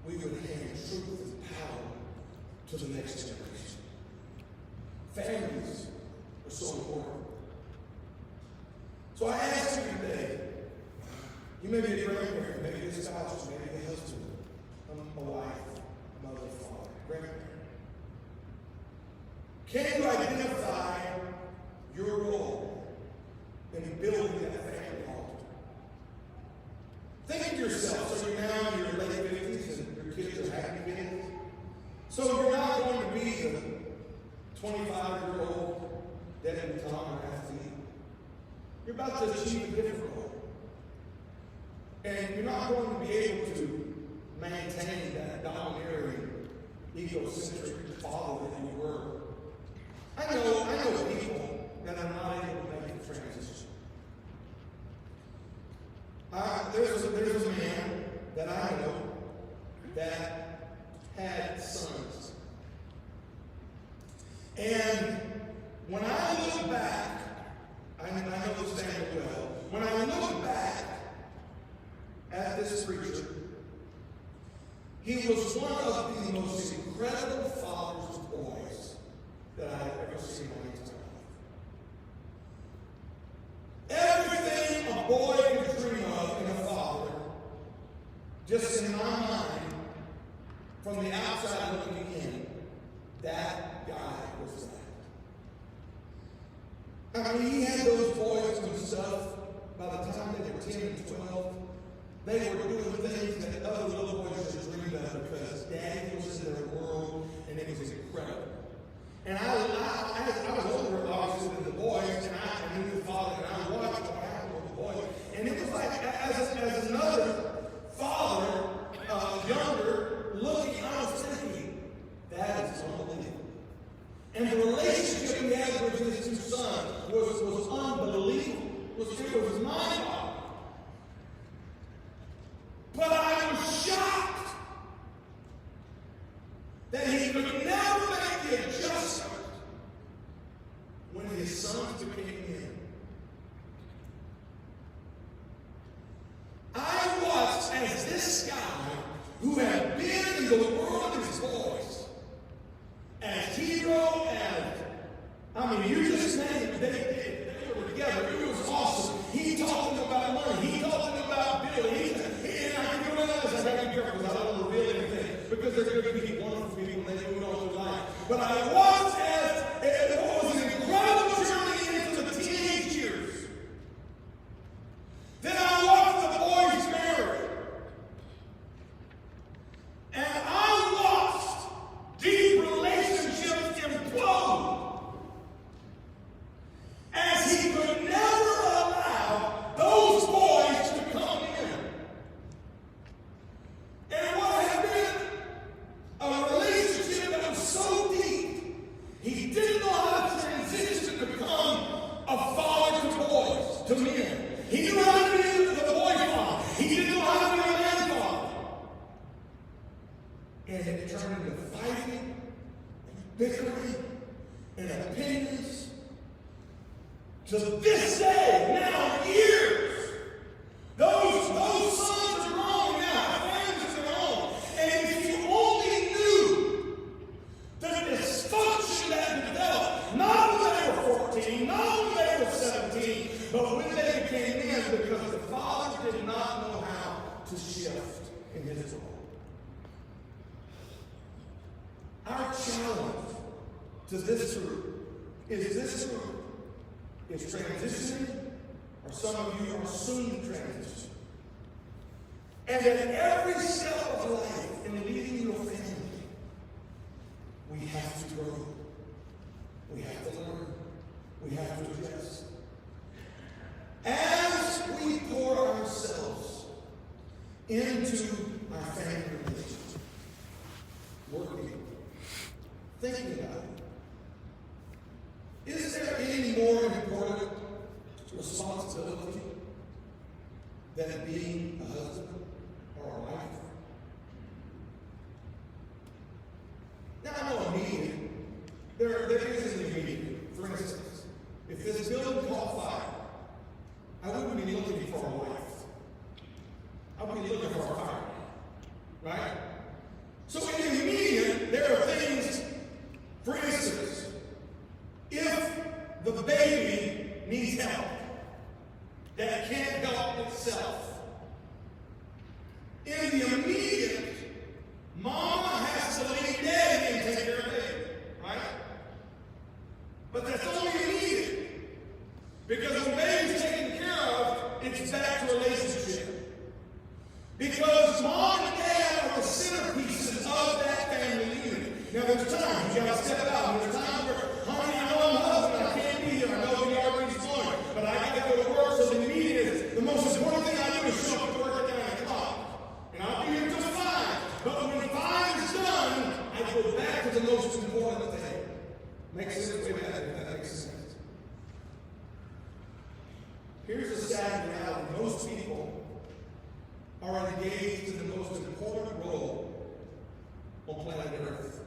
we would hand truth and power to the next generation. Families are so important. So I ask you today, you may be a grandparent, maybe a spouse, maybe a husband, a wife, mother, father, grandparent. Can you identify your role in building that family home? Think of yourself. So you're now in your late 50s and your kids are happy kids. So you're not going to be the 25-year-old debutante or athlete. You're about to achieve a different role. And you're not going to be able to maintain that domineering, egocentric father that you were. I know people that are not able to make the transition. There's a man that I know that had sons. And when I look back, I know this family well. When I look back at this preacher, he was one of the most incredible fathers of boys that I have ever seen in my entire life. Everything a boy could dream of in a father, just in my mind, from the outside looking in, that guy was that. I mean, he had those boys and stuff. By the time they were 10 and 12, they were doing things that other little boys just dreamed of because Daddy was in their world, and it was incredible. And I was older, obviously, than the boys, and I knew the father, and I watched what happened with the boys. And it was like, as another father, younger, looking, I was thinking, that is unbelievable. And the relationship he had with his two sons was unbelievable. It was mind-boggling. But I was shocked that he could never make the adjustment when his sons became men. I watched as this guy, who had been in the world of his boys, as hero, you just name it, they were together. It was awesome. He talking about money. He talking about Billy. And I can do this. I got to be careful because I don't want to reveal anything. Because they're going to be wonderful people and they move on through life. But I watched as it was an incredible journey into the teenage years. Then I watched the boys marry. And I watched these relationships implode. As he could never allow those boys to come in. And what had been a relationship that was so deep, he didn't know how to transition to become a father to boys, to men. He knew how to be the boy father. He didn't know how to be a man father. And it turned into fighting, and bickering, and opinions. To this day, now years, those sons are grown now, families are grown. And if you only knew the dysfunction that developed, not when they were 14, not when they were 17, but when they became men, because the father did not know how to shift in his role. Our challenge to this group is transitioning, or some of you are soon transitioning. And at every step of life in leading your family, we have to grow. We have to learn. We have to adjust. As we pour ourselves into our family relationship, working, thinking about it, is there any more important responsibility than being a husband or a wife? Now, I know immediately, there is an immediate. For instance, if this building caught fire, I wouldn't be looking for a wife. I would be looking for a fireman, right? In the immediate, mama has to leave daddy and take care of baby, right? But that's only immediate. Because when baby's taken care of, it's back to relationship. Because mom and dad are the centerpieces of that family unit. Now there's times you gotta step out. There's times where, honey, I know I'm a husband, I can't be here. I know the already's going, but I gotta go to work, so the immediate is the most important thing I do is show up to work at 9 o'clock. And I'll be here till 5. But when 5 is done, I go back to the most important thing. Makes sense? Wait a minute, that makes sense. Here's a sad reality. Most people are engaged in the most important role on planet Earth.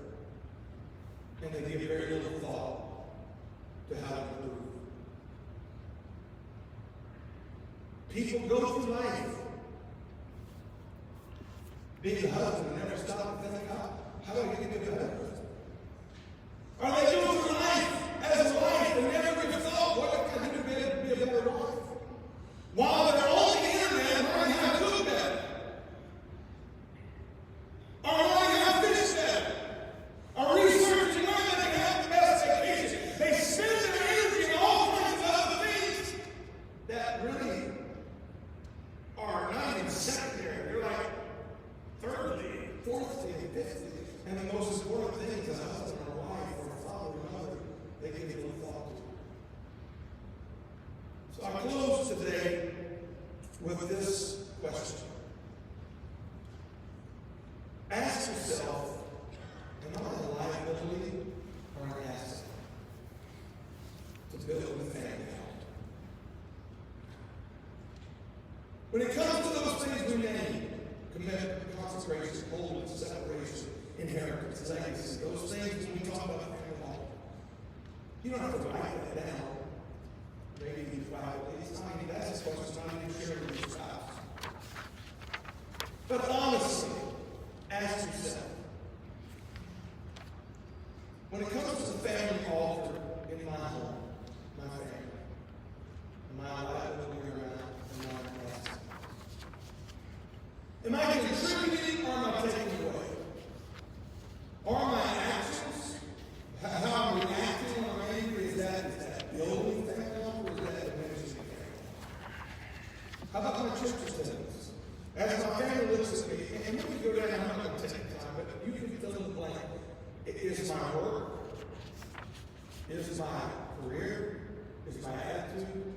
And they give very little thought to how to improve. People go through life being a husband and never stop and think, how do I get to be a husband? Or they go through life as a wife and never give a thought, what can I do to be a better wife? While they're on the internet learning how to cook better, or learning how to fish better, or researching where they can have the best vacation. They spend their energy on all kinds of other things that really are not even secondary. They're like thirdly, fourthly, and fifthly. And the most important thing is a husband or a wife or a father or mother, they give little thought to. So I close today with this question. Ask yourself, am I a liability or an asset to build a family out? When it comes to those things we name, commitment, consecration, holiness, separation, inheritance, legacy, those things when we talk about family life, you don't have to write that down. Maybe you write it. I mean, that's a question I need to share with your spouse. But honestly, ask yourself, when it comes to the family altar in my home, my family, my liability around, and my asset, am I contributing or am I taking away? Are my actions, how I'm reacting when I'm angry, is that building family altar or is that diminishing family? How about my church attendance? As my family looks at me, and you can go down, I'm not going to take time, but you can fill in the blank. Is my work? Is my career? Is my attitude?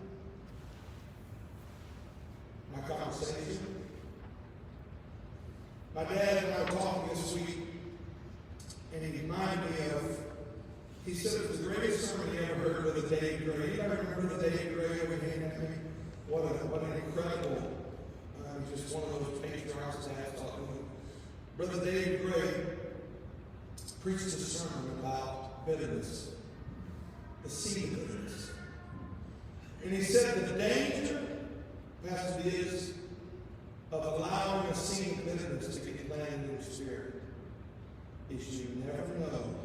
My conversation? My dad and I were talking this week, and he reminded me of, he said it was the greatest sermon he ever heard, Brother David Gray. You ever remember Brother David Gray over here at me? What an incredible, just one of those patriarchs that I have talked to. Brother David Gray preached a sermon about bitterness, the seed of bitterness. And he said the danger, Pastor, is of allowing a seed of bitterness to get planted in your spirit is you never know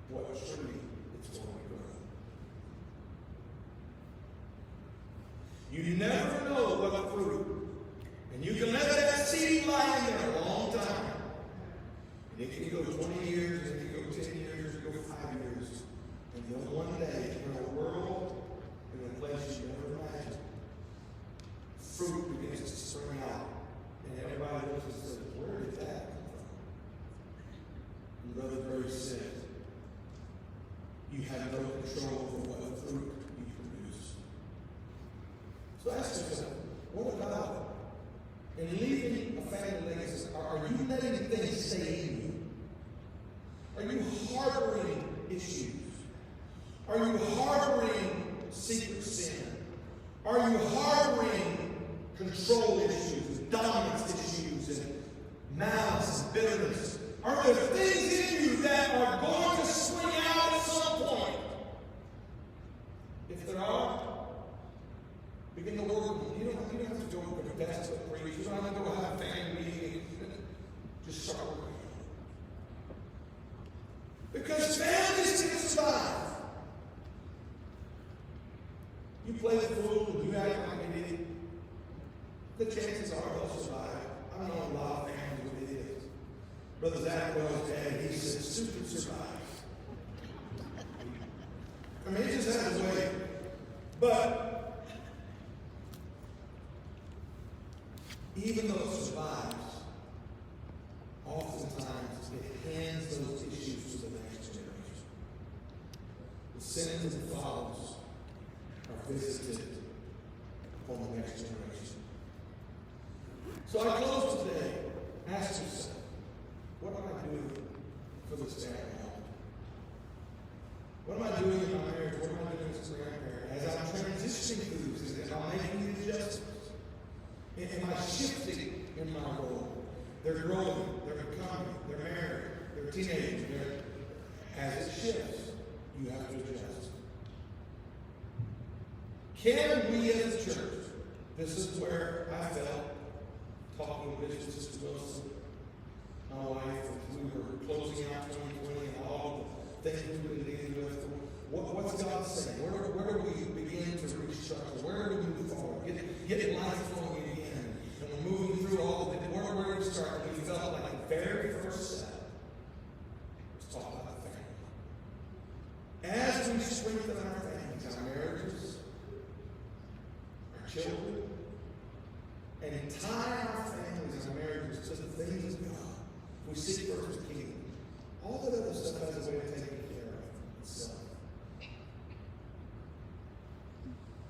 what tree it's going to grow. You never know what fruit. And you can let that seed lie in there a long time. And it can go 20 years, it can go 10 years, it can go 5 years. And then one day, in a world, in a place you never imagined, fruit begins to spring out. And everybody looks and says, where did that come from? And Brother Gray said, you have no control over what fruit you produce. So ask yourself, what about it? In leaving a family legacy, are you letting things stay in you? Are you harboring issues? Are you harboring secret sin? Are you harboring control issues, dominance issues, and malice and bitterness? Are there things in you that are going to swing out at some point? If there are, begin to work with them. You don't have to go to a desperate preach. You don't have to go have a family meeting. Just start working. Because families can survive. You play the fool and you act like an idiot. The chances are they'll survive. Brother Zach Wells' dad, he said, stupid survives. I mean, it just has a way. But even though it survives, oftentimes it hands those issues to the next generation. The sins and faults are visited on the next generation. So I close today. Ask yourself, what am I doing for this family? What am I doing in my marriage? What am I doing as a grandparent? As I'm transitioning through this, am I making the adjustments? Am I shifting in my role? They're growing, they're becoming, they're married, they're teenagers. As it shifts, you have to adjust. Can we as a church, this is where I felt, talking with Bishop Sister Wilson, my wife, as we were closing out 2020 and all the things we've been dealing with. What's God saying? Where do we begin to restructure? Where do we move forward? Get life flowing again. And we're moving through all of it. Where do we start? We felt like the very first step was talk about the family. As we strengthen our families, our marriages, our children, and tie our families and our marriages to the things of God, we seek first the kingdom. All that other stuff has a way of taking care of itself.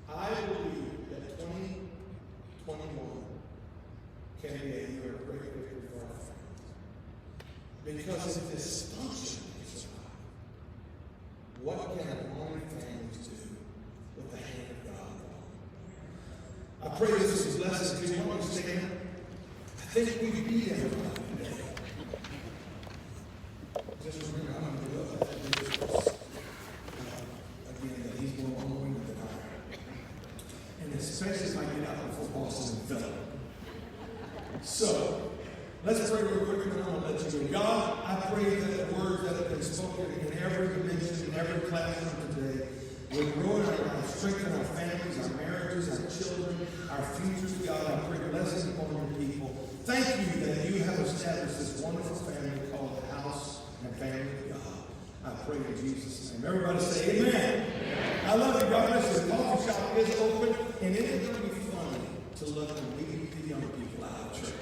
I believe that 2021 can be a year of great victory for our families. Because if dysfunction is survive, what can our families do with the hand of God? I pray this is a blessing to you. Understand? I think we beat everybody today. Just remember, I'm going to do up that business. Again, that he's more long-winded than I am. And especially if I get out before Boston and Philip. So, let's pray real quick and I'm going to let you go. God, I pray that the words that have been spoken in every dimension, in every classroom today, will grow in our lives, strengthen our families, our marriages, our children, our futures. God, I pray blessing upon your people. Thank you that you have established this wonderful family called the house and family of God. I pray in Jesus' name. Everybody say amen. Amen. I love you. God bless you. The coffee shop is open, and it is going to be fun to look and lead the young people out of church.